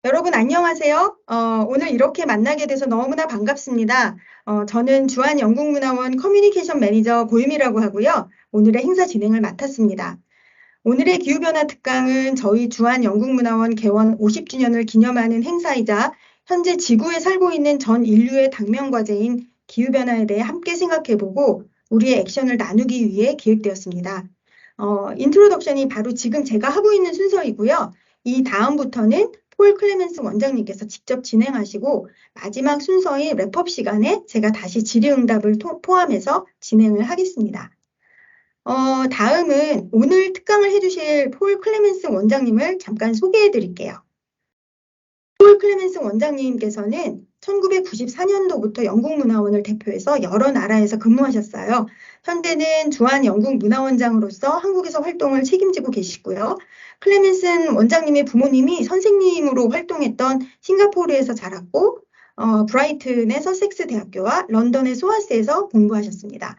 여러분 안녕하세요. 오늘 이렇게 만나게 돼서 너무나 반갑습니다. 저는 주한영국문화원 커뮤니케이션 매니저 고유미라고 하고요. 오늘의 행사 진행을 맡았습니다. 오늘의 기후변화 특강은 저희 주한영국문화원 개원 50주년을 기념하는 행사이자 현재 지구에 살고 있는 전 인류의 당면 과제인 기후변화에 대해 함께 생각해보고 우리의 액션을 나누기 위해 기획되었습니다. 인트로덕션이 바로 지금 제가 하고 있는 순서이고요. 이 다음부터는 폴 클레멘슨 원장님께서 직접 진행하시고 마지막 순서인 랩업 시간에 제가 다시 질의응답을 포함해서 진행을 하겠습니다. 다음은 오늘 특강을 해주실 폴 클레멘슨 원장님을 잠깐 소개해 드릴게요. 폴 클레멘슨 원장님께서는 1994년도부터 영국문화원을 대표해서 여러 나라에서 근무하셨어요. 현재는 주한영국문화원장으로서 한국에서 활동을 책임지고 계시고요. 클레멘슨 원장님의 부모님이 선생님으로 활동했던 싱가포르에서 자랐고 브라이튼의 서섹스 대학교와 런던의 소아스에서 공부하셨습니다.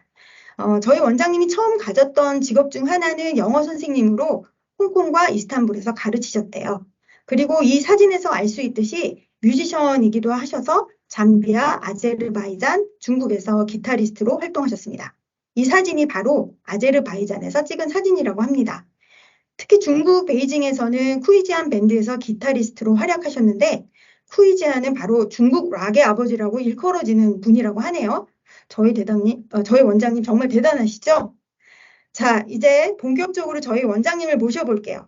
저희 원장님이 처음 가졌던 직업 중 하나는 영어 선생님으로 홍콩과 이스탄불에서 가르치셨대요. 그리고 이 사진에서 알 수 있듯이 뮤지션이기도 하셔서 잠비아, 아제르바이잔, 중국에서 기타리스트로 활동하셨습니다. 이 사진이 바로 아제르바이잔에서 찍은 사진이라고 합니다. 특히 중국 베이징에서는 쿠이지안 밴드에서 기타리스트로 활약하셨는데 쿠이지안은 바로 중국 락의 아버지라고 일컬어지는 분이라고 하네요. 저희 원장님 정말 대단하시죠? 자, 이제 본격적으로 저희 원장님을 모셔볼게요.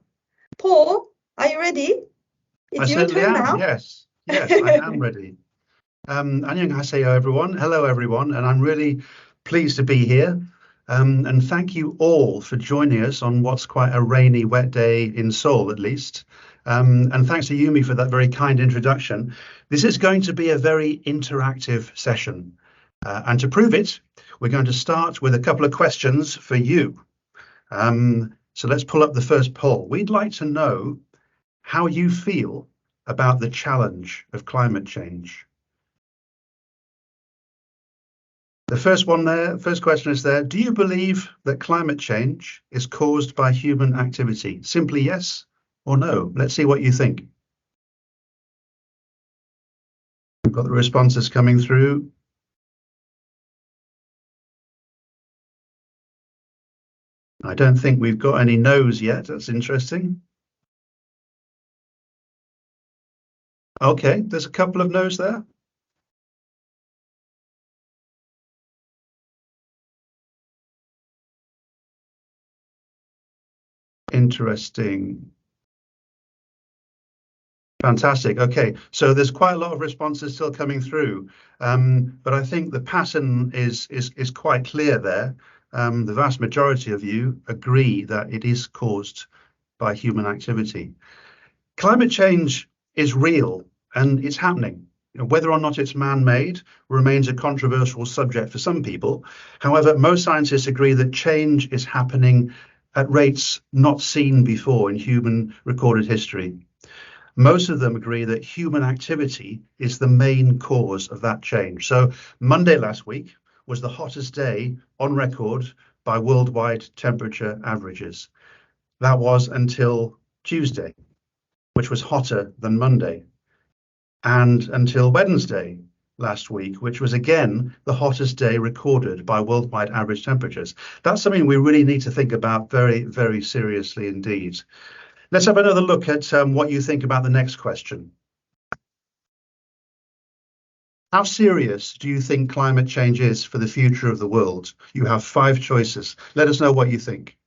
Paul, are you ready? It's your turn now. Yes, I am ready. 안녕하세요, everyone. Hello, everyone, and I'm really pleased to be here. And thank you all for joining us on what's quite a rainy, wet day in Seoul, at least. And thanks to Yumi for that very kind introduction. This is going to be a very interactive session. And to prove it, we're going to start with a couple of questions for you. So let's pull up the first poll. We'd like to know how you feel about the challenge of climate change. The first question is there. Do you believe that climate change is caused by human activity? Simply yes or no. Let's see what you think. We've got the responses coming through. I don't think we've got any no's yet. That's interesting. Okay, there's a couple of no's there. Interesting. Fantastic. Okay, so there's quite a lot of responses still coming through, but I think the pattern is quite clear there. The vast majority of you agree that it is caused by human activity. Climate change is real and it's happening. Whether or not it's man-made remains a controversial subject for some people. However, most scientists agree that change is happening at rates not seen before in human recorded history. Most of them agree that human activity is the main cause of that change. So Monday last week was the hottest day on record by worldwide temperature averages. That was until Tuesday, which was hotter than Monday, and until Wednesday last week, which was again the hottest day recorded by worldwide average temperatures. That's something we really need to think about very, very seriously indeed. Let's have another look at what you think about the next question. How serious do you think climate change is for the future of the world? You have 5 choices. Let us know what you think.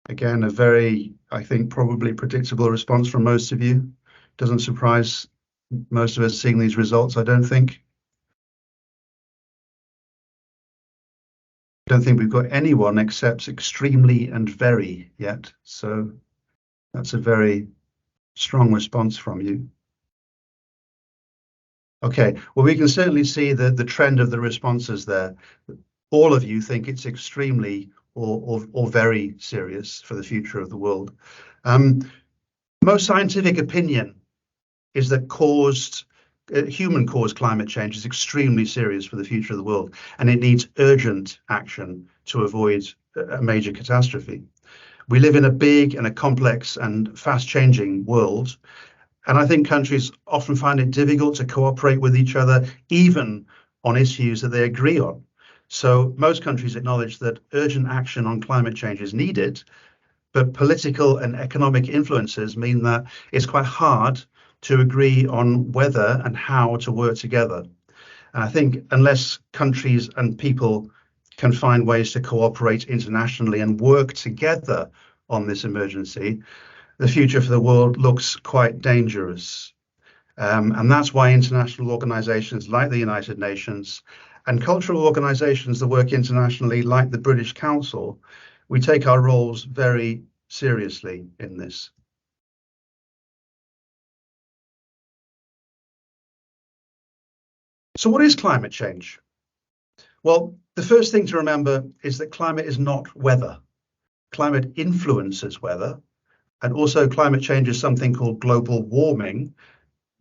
Again, a very, I think, probably predictable response from most of you. Doesn't surprise most of us seeing these results, I don't think. I don't think we've got anyone except extremely and very yet. So that's a very strong response from you. Okay, well, we can certainly see the trend of the responses there. All of you think it's extremely or very serious for the future of the world. Most scientific opinion is that caused human-caused climate change is extremely serious for the future of the world, and it needs urgent action to avoid a major catastrophe. We live in a big and a complex and fast-changing world, and I think countries often find it difficult to cooperate with each other, even on issues that they agree on. So most countries acknowledge that urgent action on climate change is needed, but political and economic influences mean that it's quite hard to agree on whether and how to work together. And I think unless countries and people can find ways to cooperate internationally and work together on this emergency, the future for the world looks quite dangerous. And that's why international organizations like the United Nations and cultural organizations that work internationally like the British Council, we take our roles very seriously in this. So what is climate change? Well, the first thing to remember is that climate is not weather. Climate influences weather, and also climate change is something called global warming,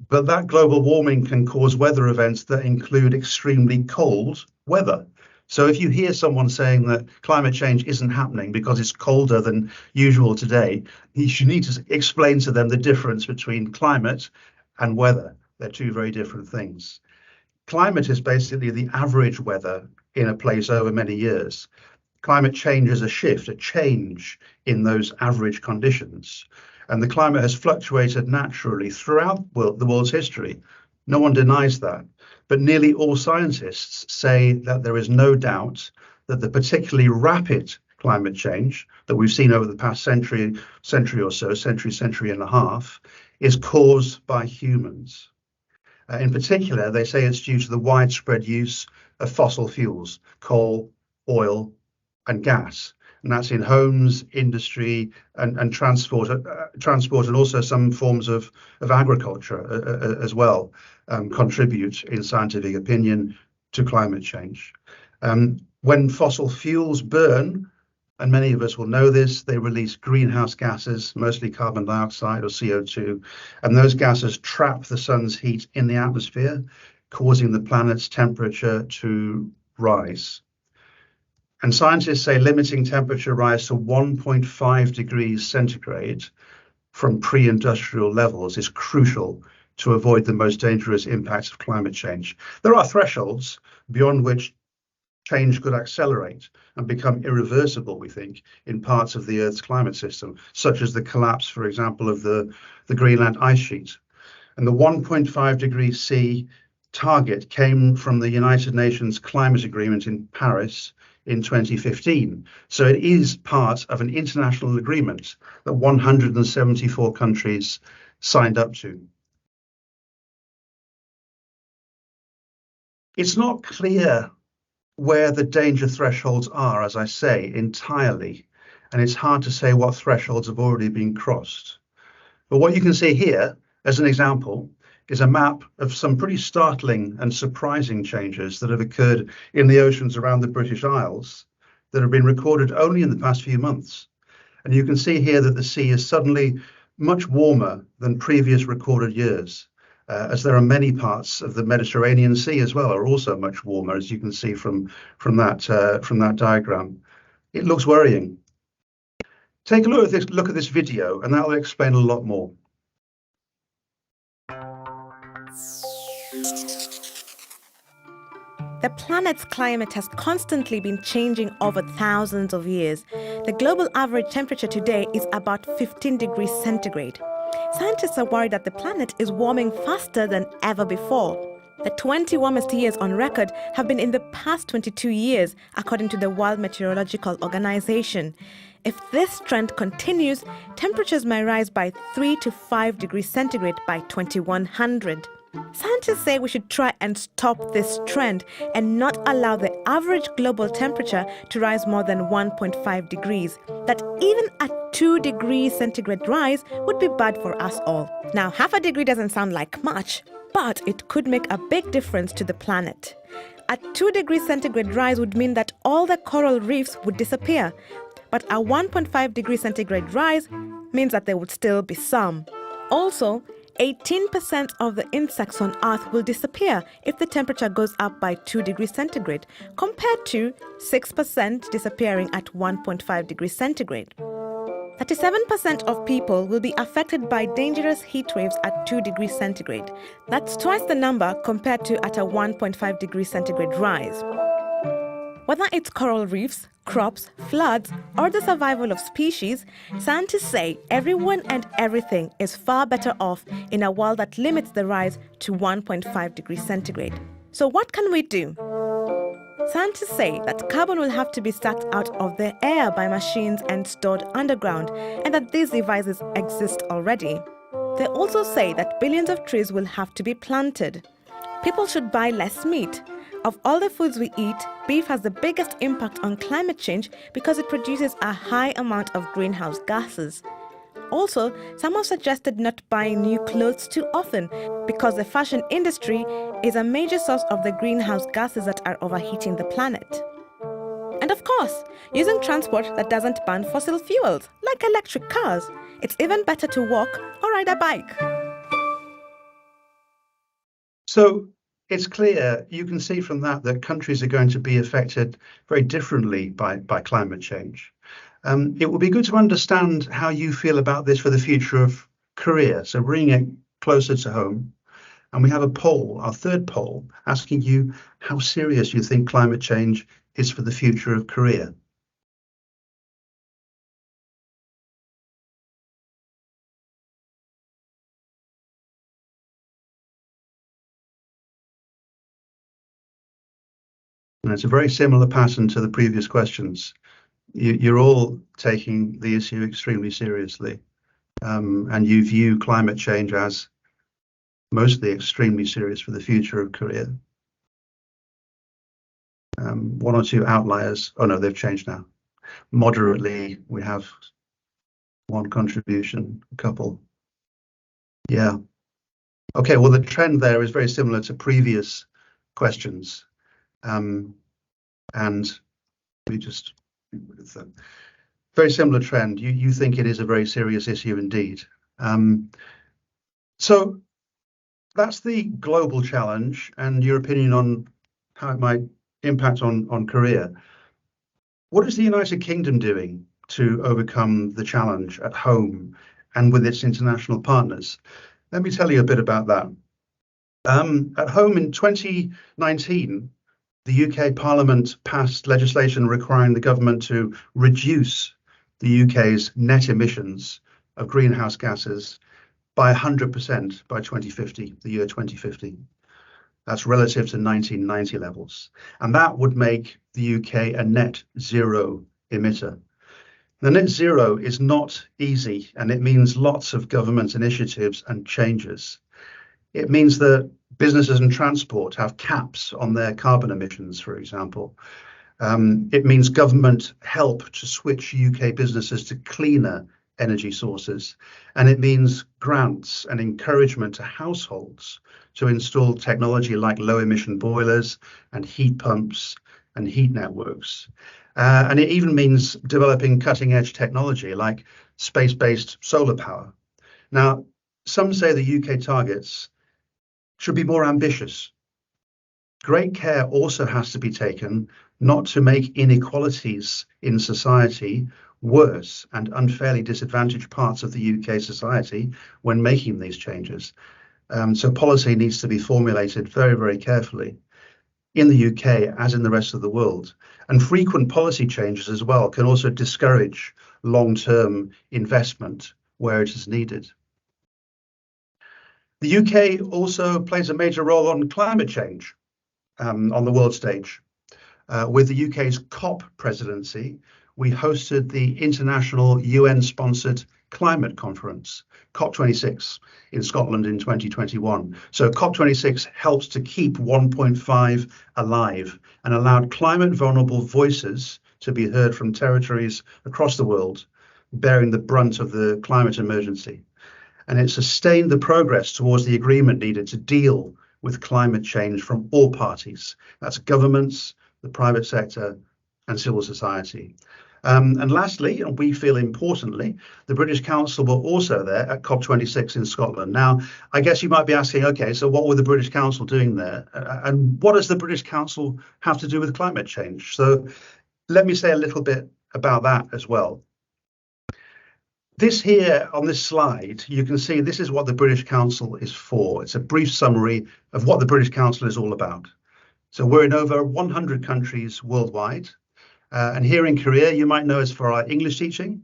but that global warming can cause weather events that include extremely cold weather. So if you hear someone saying that climate change isn't happening because it's colder than usual today, you need to explain to them the difference between climate and weather. They're two very different things. Climate is basically the average weather in a place over many years. Climate change is a shift, a change in those average conditions. And the climate has fluctuated naturally throughout the world's history. No one denies that. But nearly all scientists say that there is no doubt that the particularly rapid climate change that we've seen over the past century or so, century and a half, is caused by humans. In particular, they say it's due to the widespread use of fossil fuels, coal, oil, and gas. And that's in homes, industry, and transport, and also some forms of agriculture as well, contribute, in scientific opinion, to climate change. When fossil fuels burn, and many of us will know this, they release greenhouse gases, mostly carbon dioxide or CO2, and those gases trap the sun's heat in the atmosphere, causing the planet's temperature to rise. And scientists say limiting temperature rise to 1.5 degrees centigrade from pre-industrial levels is crucial to avoid the most dangerous impacts of climate change. There are thresholds beyond which change could accelerate and become irreversible, we think, in parts of the Earth's climate system, such as the collapse, for example, of the Greenland ice sheet. And the 1.5 degrees C target came from the United Nations Climate Agreement in Paris in 2015. So it is part of an international agreement that 174 countries signed up to. It's not clear where the danger thresholds are, as I say, entirely, and it's hard to say what thresholds have already been crossed. But what you can see here, as an example, is a map of some pretty startling and surprising changes that have occurred in the oceans around the British Isles that have been recorded only in the past few months. And you can see here that the sea is suddenly much warmer than previous recorded years, as there are many parts of the Mediterranean Sea as well are also much warmer, as you can see from that diagram. It looks worrying. Take a look at this video, and that will explain a lot more. The planet's climate has constantly been changing over thousands of years. The global average temperature today is about 15 degrees centigrade. Scientists are worried that the planet is warming faster than ever before. The 20 warmest years on record have been in the past 22 years, according to the World Meteorological Organization. If this trend continues, temperatures may rise by 3 to 5 degrees centigrade by 2100. Scientists say we should try and stop this trend and not allow the average global temperature to rise more than 1.5 degrees. That even a 2 degrees centigrade rise would be bad for us all. Now, half a degree doesn't sound like much, but it could make a big difference to the planet. A 2 degrees centigrade rise would mean that all the coral reefs would disappear, but a 1.5 degrees centigrade rise means that there would still be some. Also, 18% of the insects on Earth will disappear if the temperature goes up by 2 degrees centigrade, compared to 6% disappearing at 1.5 degrees centigrade. 37% of people will be affected by dangerous heat waves at 2 degrees centigrade. That's twice the number compared to at a 1.5 degrees centigrade rise. Whether it's coral reefs, crops, floods, or the survival of species, scientists say everyone and everything is far better off in a world that limits the rise to 1.5 degrees centigrade. So what can we do? Scientists say that carbon will have to be sucked out of the air by machines and stored underground, and that these devices exist already. They also say that billions of trees will have to be planted. People should buy less meat. Of all the foods we eat, beef has the biggest impact on climate change because it produces a high amount of greenhouse gases. Also, some have suggested not buying new clothes too often because the fashion industry is a major source of the greenhouse gases that are overheating the planet. And of course, using transport that doesn't burn fossil fuels, like electric cars. It's even better to walk or ride a bike. So it's clear, you can see from that countries are going to be affected very differently by climate change. It would be good to understand how you feel about this for the future of Korea. So bringing it closer to home. And we have a poll, our third poll, asking you how serious you think climate change is for the future of Korea. And it's a very similar pattern to the previous questions. You're all taking the issue extremely seriously, and you view climate change as mostly extremely serious for the future of Korea. One or two outliers. Oh no, they've changed now. Moderately, we have one contribution, a couple. Yeah. Okay, well, the trend there is very similar to previous questions. And we just, very similar trend. You think it is a very serious issue indeed. So that's the global challenge and your opinion on how it might impact on Korea. What is the United Kingdom doing to overcome the challenge at home and with its international partners? Let me tell you a bit about that. At home in 2019, the UK Parliament passed legislation requiring the government to reduce the UK's net emissions of greenhouse gases by 100% by 2050, the year 2050. That's relative to 1990 levels. And that would make the UK a net zero emitter. The net zero is not easy, and it means lots of government initiatives and changes. It means that businesses and transport have caps on their carbon emissions, for example. It means government help to switch UK businesses to cleaner energy sources. And it means grants and encouragement to households to install technology like low emission boilers and heat pumps and heat networks. And it even means developing cutting edge technology like space-based solar power. Now, some say the UK targets should be more ambitious. Great care also has to be taken not to make inequalities in society worse and unfairly disadvantage parts of the UK society when making these changes. So policy needs to be formulated very, very carefully in the UK as in the rest of the world. And frequent policy changes as well can also discourage long-term investment where it is needed. The UK also plays a major role on climate change on the world stage. With the UK's COP presidency, we hosted the international UN-sponsored climate conference, COP26, in Scotland in 2021. So COP26 helps to keep 1.5 alive and allowed climate vulnerable voices to be heard from territories across the world, bearing the brunt of the climate emergency. And it sustained the progress towards the agreement needed to deal with climate change from all parties. That's governments, the private sector, and civil society. And lastly, and we feel importantly, the British Council were also there at COP26 in Scotland. Now, I guess you might be asking, okay, so what were the British Council doing there? And what does the British Council have to do with climate change? So let me say a little bit about that as well. This here on this slide, you can see this is what the British Council is for. It's a brief summary of what the British Council is all about. So we're in over 100 countries worldwide. And here in Korea, you might know us for our English teaching,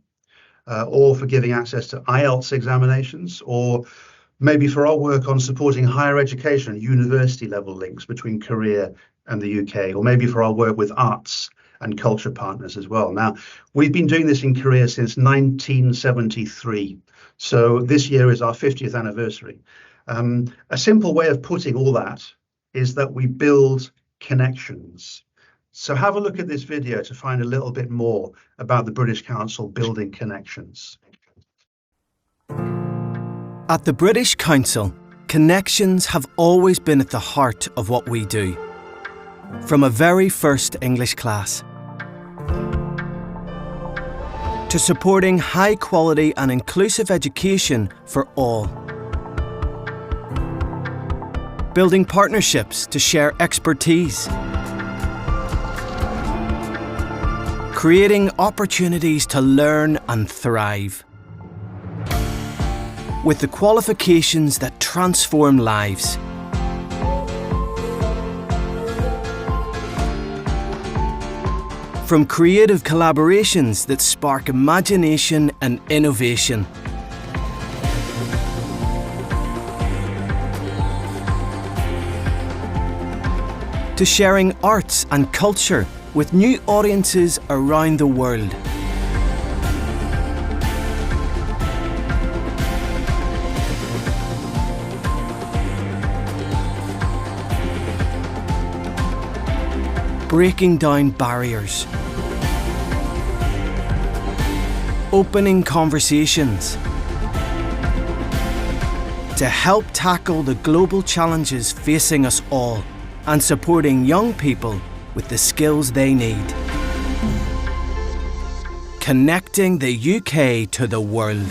or for giving access to IELTS examinations, or maybe for our work on supporting higher education, university level links between Korea and the UK, or maybe for our work with arts and culture partners as well. Now, we've been doing this in Korea since 1973. So this year is our 50th anniversary. A simple way of putting all that is that we build connections. So have a look at this video to find a little bit more about the British Council building connections. At the British Council, connections have always been at the heart of what we do. From a very first English class, to supporting high quality and inclusive education for all. Building partnerships to share expertise. Creating opportunities to learn and thrive. With the qualifications that transform lives. From creative collaborations that spark imagination and innovation. To sharing arts and culture with new audiences around the world. Breaking down barriers. Opening conversations. To help tackle the global challenges facing us all and supporting young people with the skills they need. Connecting the UK to the world.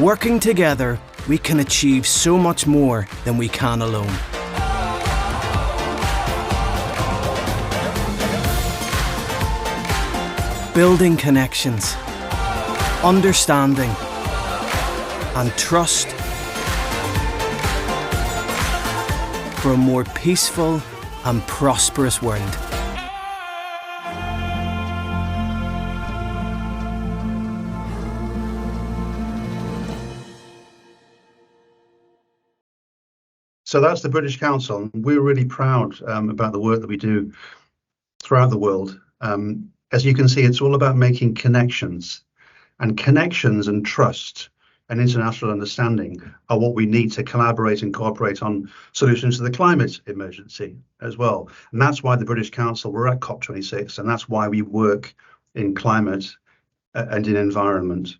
Working together, we can achieve so much more than we can alone. Building connections, understanding, and trust for a more peaceful and prosperous world. So that's the British Council. We're really proud about the work that we do throughout the world. As you can see, it's all about making connections, and trust and international understanding are what we need to collaborate and cooperate on solutions to the climate emergency as well. And that's why the British Council, we're at COP26, and that's why we work in climate and in environment.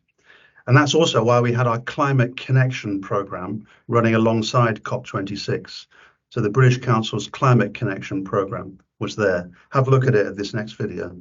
And that's also why we had our Climate Connection programme running alongside COP26. So the British Council's Climate Connection programme was there. Have a look at it at this next video.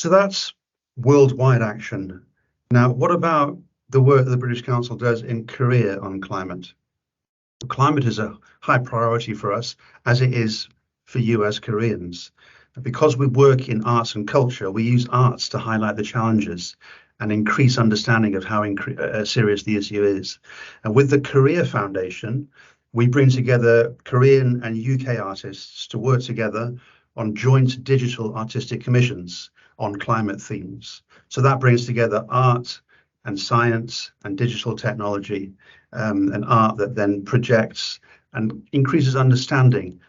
So that's worldwide action. Now, what about the work that the British Council does in Korea on climate? Climate is a high priority for us, as it is for you as Koreans. Because we work in arts and culture, we use arts to highlight the challenges and increase understanding of how serious the issue is. And with the Korea Foundation, we bring together Korean and UK artists to work together on joint digital artistic commissions on climate themes. So that brings together art and science and digital technology, and art that then projects and increases understanding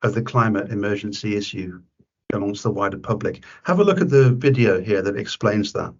of the climate emergency issue amongst the wider public. Have a look at the video here that explains that.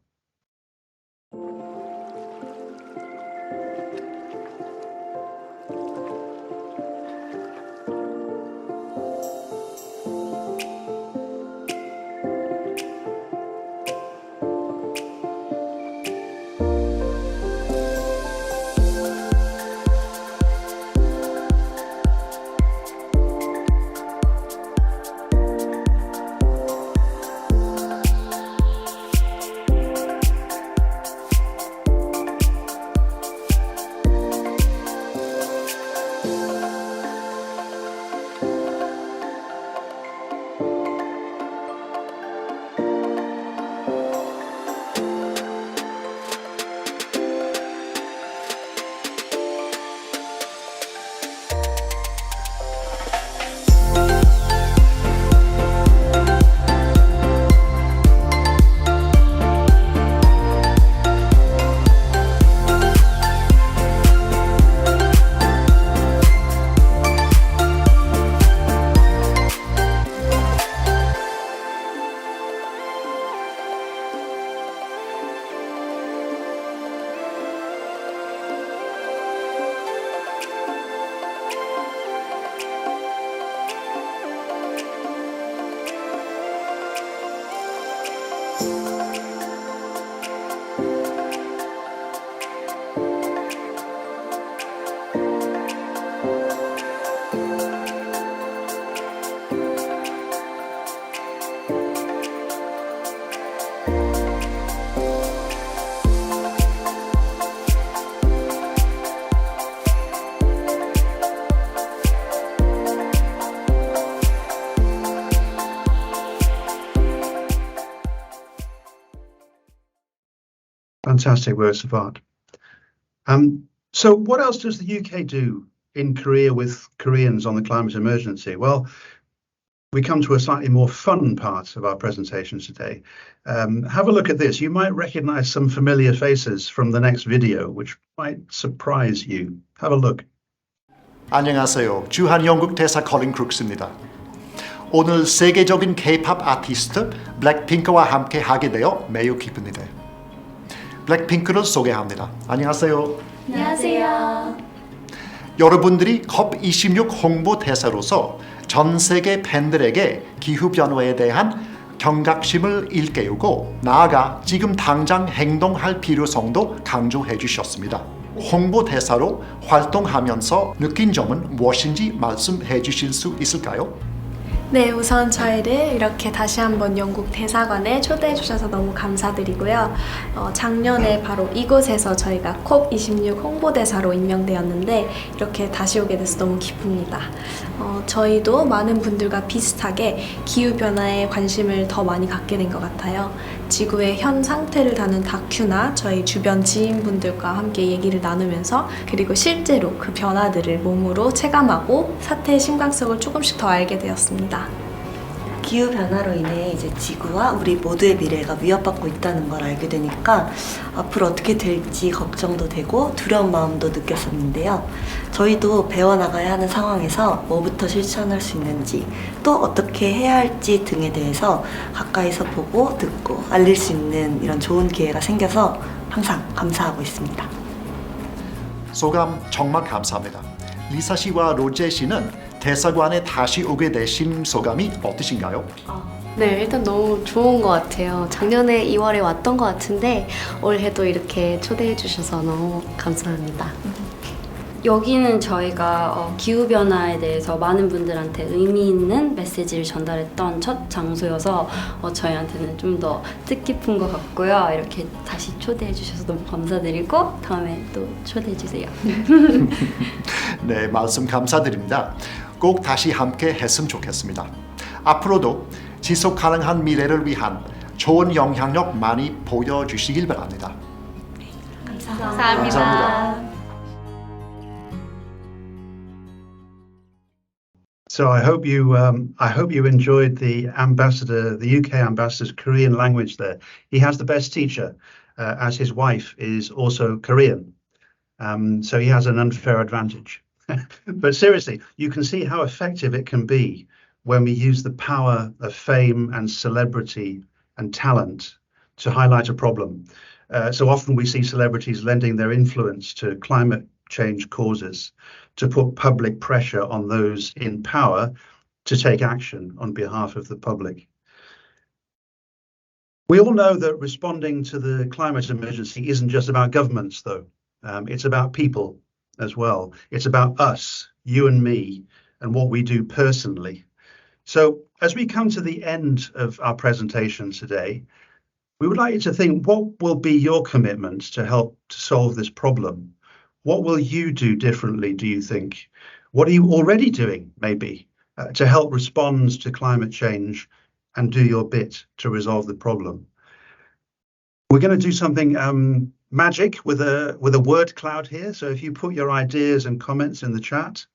Fantastic works of art. So what else does the UK do in Korea with Koreans on the climate emergency? Well, we come to a slightly more fun part of our presentation today. Have a look at this. You might recognize some familiar faces from the next video, which might surprise you. Have a look. 안녕하세요. 주한영국 대사 컬린 크룩스입니다. 오늘 세계적인 K-팝 아티스트 블랙핑크와 함께 하게 되어 매우 기쁩니다. 블랙핑크를 소개합니다. 안녕하세요. 안녕하세요. 여러분들이 COP26 홍보대사로서 전 세계 팬들에게 기후변화에 대한 경각심을 일깨우고 나아가 지금 당장 행동할 필요성도 강조해 주셨습니다. 홍보대사로 활동하면서 느낀 점은 무엇인지 말씀해 주실 수 있을까요? 네, 우선 저희를 이렇게 다시 한번 영국 대사관에 초대해 주셔서 너무 감사드리고요. 작년에 바로 이곳에서 저희가 COP26 홍보대사로 임명되었는데 이렇게 다시 오게 돼서 너무 기쁩니다. 저희도 많은 분들과 비슷하게 기후변화에 관심을 더 많이 갖게 된 것 같아요. 지구의 현 상태를 다룬 다큐나 저희 주변 지인분들과 함께 얘기를 나누면서 그리고 실제로 그 변화들을 몸으로 체감하고 사태의 심각성을 조금씩 더 알게 되었습니다. 기후변화로 인해 이제 지구와 우리 모두의 미래가 위협받고 있다는 걸 알게 되니까 앞으로 어떻게 될지 걱정도 되고 두려운 마음도 느꼈었는데요. 저희도 배워나가야 하는 상황에서 뭐부터 실천할 수 있는지 또 어떻게 해야 할지 등에 대해서 가까이서 보고 듣고 알릴 수 있는 이런 좋은 기회가 생겨서 항상 감사하고 있습니다. 소감 정말 감사합니다. 리사 씨와 로제 씨는 대사관에 다시 오게 되신 소감이 어떠신가요? 네, 일단 너무 좋은 것 같아요. 작년에 2월에 왔던 것 같은데 올해도 이렇게 초대해 주셔서 너무 감사합니다. 여기는 저희가 기후변화에 대해서 많은 분들한테 의미 있는 메시지를 전달했던 첫 장소여서 저희한테는 좀 더 뜻깊은 것 같고요. 이렇게 다시 초대해 주셔서 너무 감사드리고 다음에 또 초대해 주세요. 네, 말씀 감사드립니다. 꼭 다시 함께 했으면 좋겠습니다. 앞으로도 지속 가능한 미래를 위한 좋은 영향력 많이 보여주시길 바랍니다. 감사합니다. So I hope you enjoyed the UK ambassador's Korean language there. He has the best teacher, as his wife is also Korean. So he has an unfair advantage. But seriously, you can see how effective it can be when we use the power of fame and celebrity and talent to highlight a problem. So often we see celebrities lending their influence to climate change causes to put public pressure on those in power to take action on behalf of the public. We all know that responding to the climate emergency isn't just about governments, though. It's about people as well. It's about us, you and me, and what we do personally. So as we come to the end of our presentation today, we would like you to think, what will be your commitment to help to solve this problem? What will you do differently, do you think? What are you already doing, maybe, to help respond to climate change and do your bit to resolve the problem? We're going to do something magic with a word cloud here. So if you put your ideas and comments in the chat,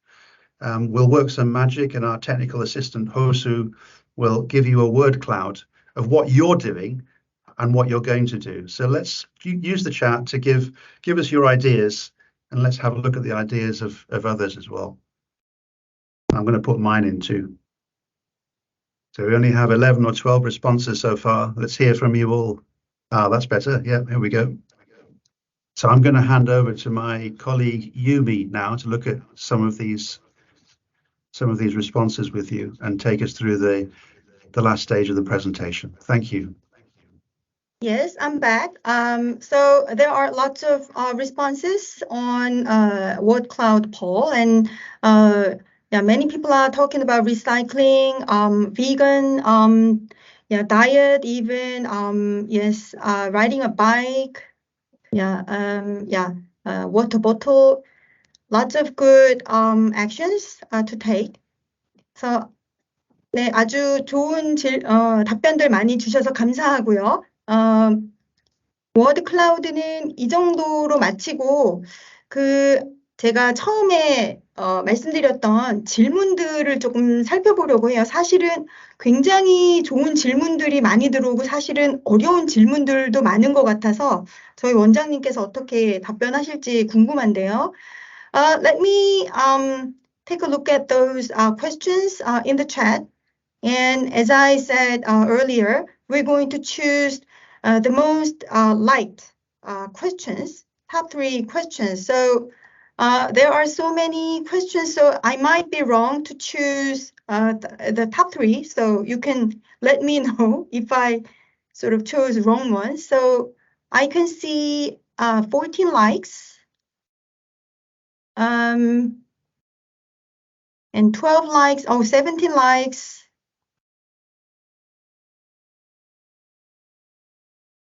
we'll work some magic, and our technical assistant, Hosu, will give you a word cloud of what you're doing and what you're going to do. So let's use the chat to give us your ideas, and let's have a look at the ideas of others as well. I'm going to put mine in too. So we only have 11 or 12 responses so far. Let's hear from you all. That's better. Yeah, here we go. So I'm going to hand over to my colleague Yumi now to look at some of these responses with you and take us through the last stage of the presentation. Thank you. Yes, I'm back. So there are lots of responses on word cloud poll, and many people are talking about recycling, vegan, diet, even yes, riding a bike, water bottle. Lots of good actions to take. So 네, 아주 좋은 답변들 많이 주셔서 감사하고요. 워드 클라우드는 이 정도로 마치고 제가 처음에 말씀드렸던 질문들을 조금 살펴보려고 해요. 사실은 굉장히 좋은 질문들이 많이 들어오고 사실은 어려운 질문들도 많은 것 같아서 저희 원장님께서 어떻게 답변하실지 궁금한데요. Let me take a look at those questions in the chat. And as I said earlier, we're going to choose the most liked questions, top 3 questions. So there are so many questions, so I might be wrong to choose the top 3. So you can let me know if I sort of chose wrong ones. So I can see 14 likes. And 12 likes, 17 likes.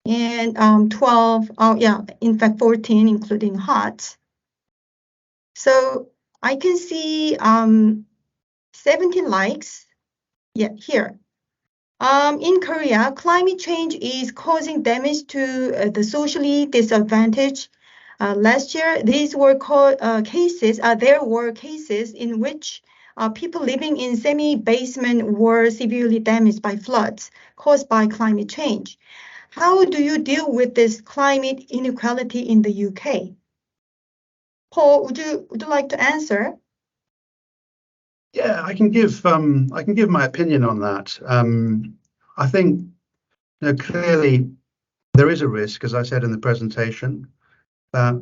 And 12, in fact 14, including hot. So I can see 17 likes, here. In Korea, climate change is causing damage to the socially disadvantaged. Last year, these were cases. There were cases in which people living in semi-basement were severely damaged by floods caused by climate change. How do you deal with this climate inequality in the UK? Paul, would you like to answer? Yeah, I can give my opinion on that. I think clearly there is a risk, as I said in the presentation, that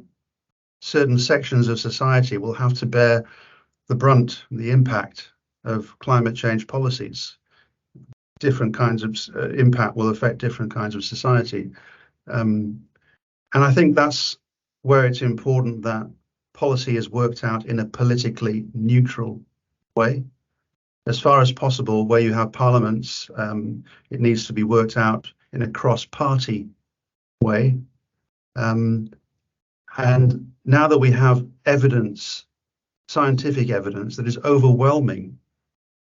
certain sections of society will have to bear the brunt, the impact of climate change policies. Different kinds of impact will affect different kinds of society. And I think that's where it's important that policy is worked out in a politically neutral way. As far as possible, where you have parliaments, it needs to be worked out in a cross-party way. And now that we have evidence, scientific evidence that is overwhelming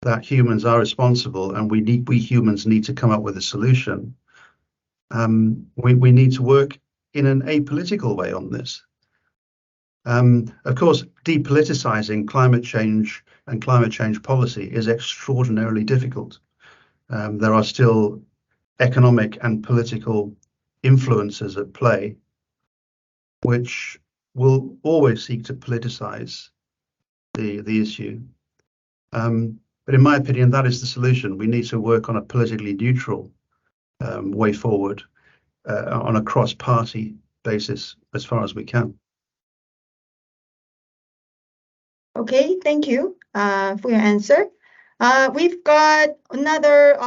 that humans are responsible and we humans need to come up with a solution, we need to work in an apolitical way on this. Of course, depoliticizing climate change and climate change policy is extraordinarily difficult. There are still economic and political influences at play, which will always seek to politicize the issue. But in my opinion, that is the solution. We need to work on a politically neutral way forward on a cross-party basis as far as we can. Okay, thank you for your answer. We've got another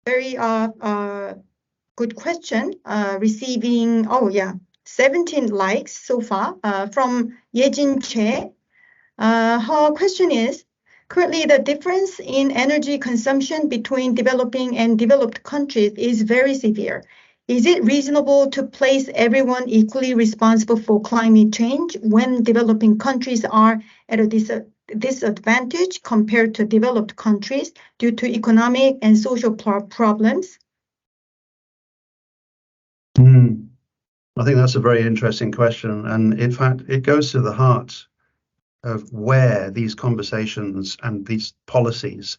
very good question receiving, 17 likes so far from Yejin Che. Her question is, currently the difference in energy consumption between developing and developed countries is very severe. Is it reasonable to place everyone equally responsible for climate change when developing countries are at a disadvantage compared to developed countries due to economic and social problems? I think that's a very interesting question. And in fact, it goes to the heart of where these conversations and these policies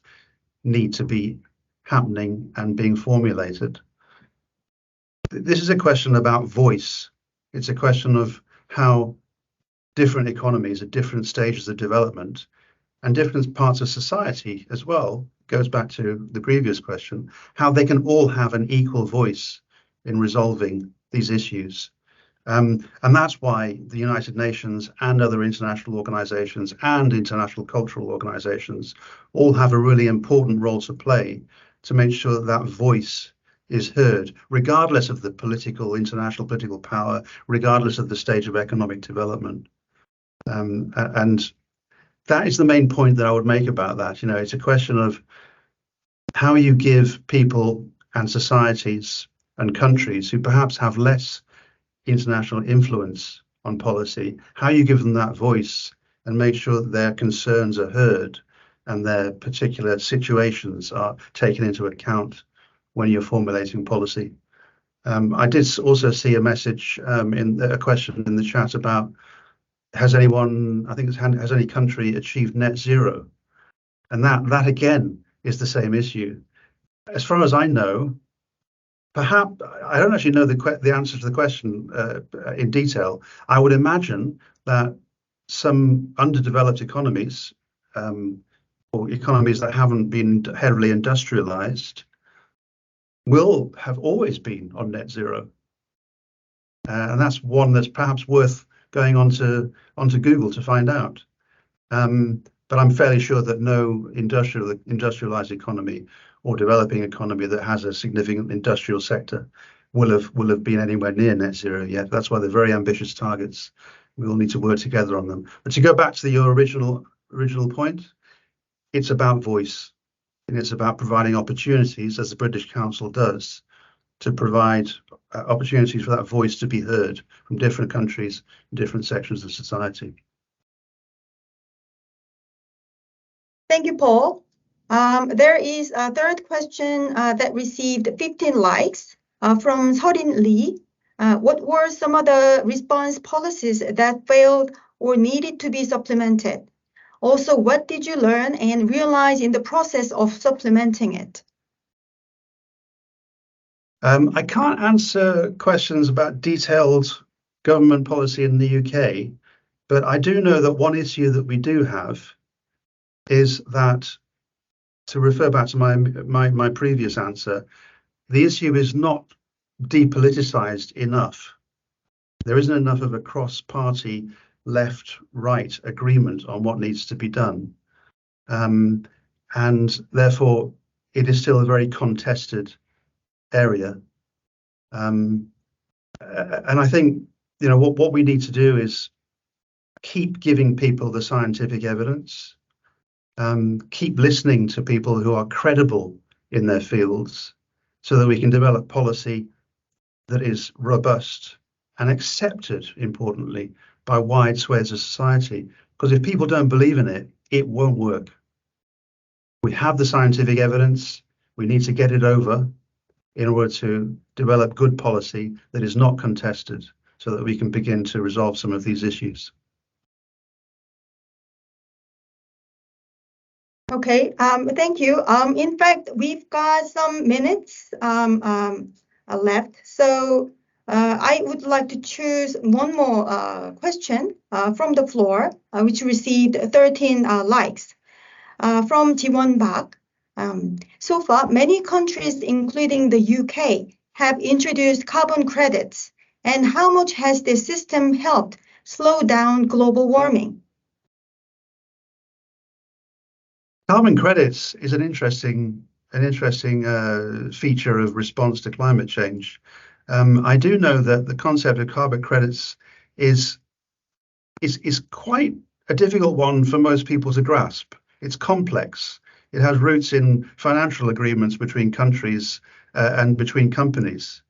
need to be happening and being formulated. This is a question about voice. It's a question of how different economies at different stages of development and different parts of society as well, goes back to the previous question, how they can all have an equal voice in resolving these issues. And that's why the United Nations and other international organizations and international cultural organizations all have a really important role to play to make sure that that voice is heard, regardless of the international political power, regardless of the stage of economic development. And that is the main point that I would make about that. You know, it's a question of how you give people and societies and countries who perhaps have less international influence on policy, how you give them that voice and make sure that their concerns are heard and their particular situations are taken into account when you're formulating policy. I did also see a message a question in the chat about has any country achieved net zero? And that again is the same issue. As far as I know, perhaps I don't actually know the answer to the question in detail. I would imagine that some underdeveloped economies or economies that haven't been heavily industrialized will have always been on net zero. And that's one that's perhaps worth going onto Google to find out. But I'm fairly sure that no industrialized economy or developing economy that has a significant industrial sector will have been anywhere near net zero yet. That's why they're very ambitious targets. We all need to work together on them. But to go back to your original point, it's about voice. And it's about providing opportunities, as the British Council does, to provide opportunities for that voice to be heard from different countries, different sections of society. Thank you, Paul. There is a third question that received 15 likes from Seorin Lee. What were some of the response policies that failed or needed to be supplemented? Also, what did you learn and realize in the process of supplementing it? I can't answer questions about detailed government policy in the UK, but I do know that one issue that we do have is that, to refer back to my previous answer, the issue is not depoliticized enough. There isn't enough of a cross-party left-right agreement on what needs to be done. And therefore, it is still a very contested area. And I think, you know, what we need to do is keep giving people the scientific evidence, keep listening to people who are credible in their fields so that we can develop policy that is robust and accepted, importantly, by wide swathes of society. Because if people don't believe in it, it won't work. We have the scientific evidence. We need to get it over in order to develop good policy that is not contested so that we can begin to resolve some of these issues. Okay, thank you. In fact, we've got some minutes left, so I would like to choose one more question from the floor, which received 13 likes from Jiwon Park. So far, many countries, including the UK, have introduced carbon credits. And how much has this system helped slow down global warming? Carbon credits is an interesting feature of response to climate change. I do know that the concept of carbon credits is quite a difficult one for most people to grasp. It's complex. It has roots in financial agreements between countries and between companies.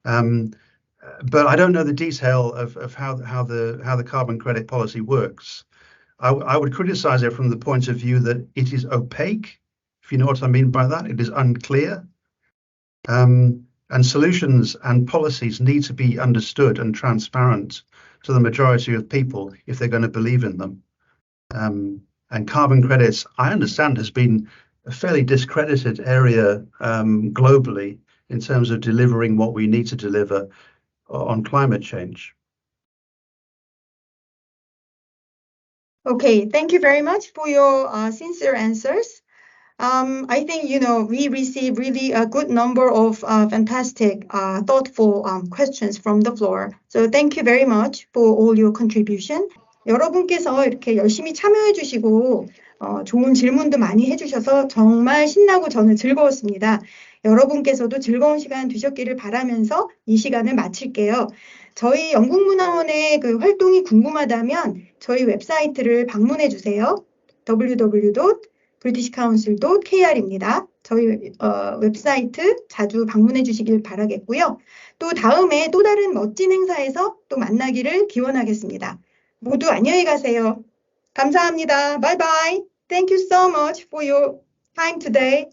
But I don't know the detail of how the carbon credit policy works. I would criticize it from the point of view that it is opaque, if you know what I mean by that. It is unclear. And solutions and policies need to be understood and transparent to the majority of people if they're going to believe in them. And carbon credits, I understand, has been a fairly discredited area globally in terms of delivering what we need to deliver on climate change. Okay, thank you very much for your sincere answers. I think, we received really a good number of fantastic, thoughtful questions from the floor. So thank you very much for all your contribution. 여러분께서 이렇게 열심히 참여해 주시고 좋은 질문도 많이 해주셔서 정말 신나고 저는 즐거웠습니다. 여러분께서도 즐거운 시간 되셨기를 바라면서 이 시간을 마칠게요. 저희 영국문화원의 그 활동이 궁금하다면 저희 웹사이트를 방문해 주세요. www.britishcouncil.kr입니다. 저희 웹사이트 자주 방문해 주시길 바라겠고요. 또 다음에 또 다른 멋진 행사에서 또 만나기를 기원하겠습니다. 모두 안녕히 가세요. 감사합니다. Bye bye. Thank you so much for your time today.